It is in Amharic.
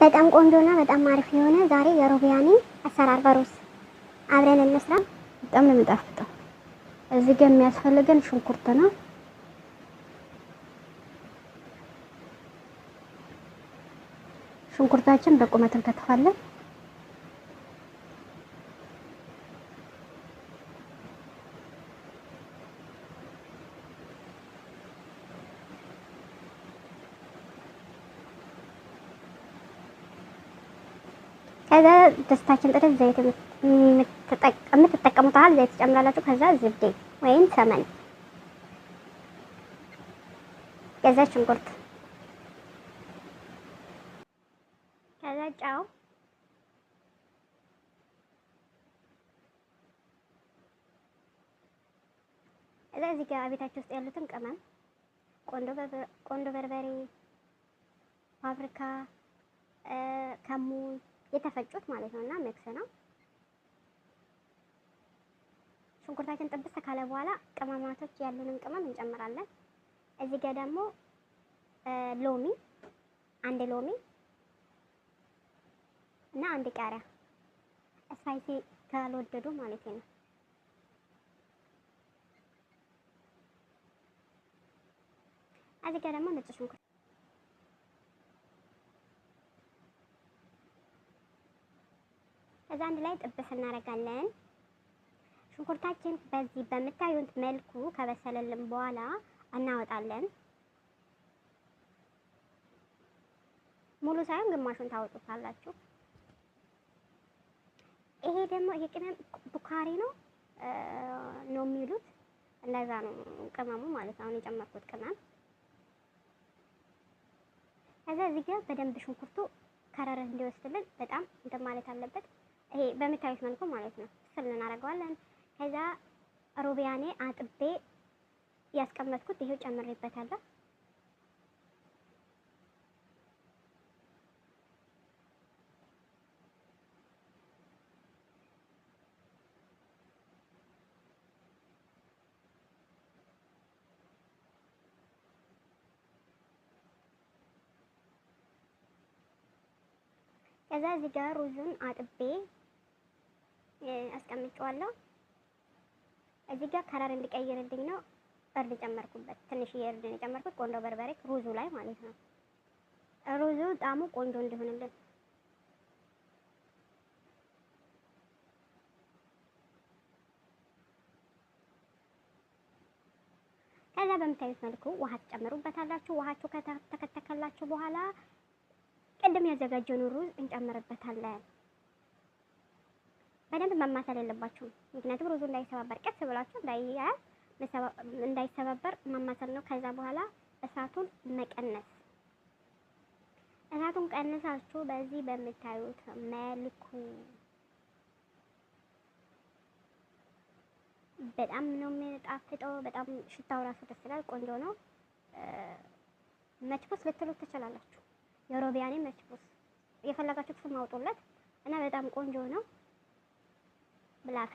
በጣም ቆንጆና በጣም አሪፍ የሆነ ዛሬ የሮቢያኒ አሰራር በሩዝ አብረን እንስራ። በጣም ነው የሚጣፍጠው። እዚህ ጋር የሚያስፈልገን ሽንኩርት ነው። ሽንኩርታችን በቁመት እንከትፋለን። ከዛ ደስታችን ጥረት ዘይት የምትጠቀሙት አለ ዘይት ጨምራላችሁ። ከዛ ዝብዴ ወይም ሰመን፣ ከዛ ሽንኩርት፣ ከዛ ጫው፣ ከዛ እዚህ ጋር ቤታችሁ ውስጥ ያሉትን ቅመም ቆንዶ በርበሬ፣ ፋብሪካ፣ ከሙን የተፈጩት ማለት ነውና ሚክስ ነው። ሽንኩርታችን ጥብስ ካለ በኋላ ቅመማቶች ያሉንን ቅመም እንጨምራለን። እዚህ ጋር ደግሞ ሎሚ፣ አንድ ሎሚ እና አንድ ቃሪያ ስፓይሲ ካልወደዱ ማለት ነው። እዚህ ጋር ደግሞ ነጭ ሽንኩርት ከዛ አንድ ላይ ጥብስ እናደርጋለን። ሽንኩርታችን በዚህ በምታዩት መልኩ ከበሰለልን በኋላ እናወጣለን። ሙሉ ሳይሆን ግማሹን ታወጡታላችሁ። ይሄ ደግሞ ይሄ ቅመም ቡካሪ ነው የሚሉት፣ እንደዛ ነው ቅመሙ ማለት ነው። አሁን የጨመርኩት ቅመም። ከዛ እዚህ ጋር በደንብ ሽንኩርቱ ከረር እንዲወስድልን በጣም እንትን ማለት አለበት። ይሄ በምታዩት መልኩ ማለት ነው ስል እናደርገዋለን። ከዛ ሮቢያኔ አጥቤ ያስቀመጥኩት ይሄው ጨምሬበታለሁ። ከዛ እዚህ ጋር ሩዙን አጥቤ አስቀምጬዋለሁ። እዚህ ጋር ከረር እንዲቀይርልኝ ነው እርድ ጨመርኩበት። ትንሽዬ እርድ ነው የጨመርኩት፣ ቆንጆ በርበሬ ሩዙ ላይ ማለት ነው። ሩዙ ጣዕሙ ቆንጆ እንዲሆንልን። ከዛ በምታዩት መልኩ ውሃ ትጨምሩበታላችሁ። ውሃችሁ ከተከተከላችሁ በኋላ ቅድም ያዘጋጀውን ሩዝ እንጨምርበታለን። በደንብ ማማሰል የለባችሁም፣ ምክንያቱም ሩዙ እንዳይሰባበር ቀስ ብላችሁ እንዳይሰባበር ማማሰል ነው። ከዛ በኋላ እሳቱን መቀነስ። እሳቱን ቀንሳችሁ በዚህ በምታዩት መልኩ በጣም ነው የሚጣፍጠው። በጣም ሽታው ራሱ ደስ ይላል፣ ቆንጆ ነው። መችቦስ ልትሉት ትችላላችሁ። የሮቢያኔ መችቦስ የፈለጋችሁት ስም አውጡለት እና በጣም ቆንጆ ነው። ብላፌ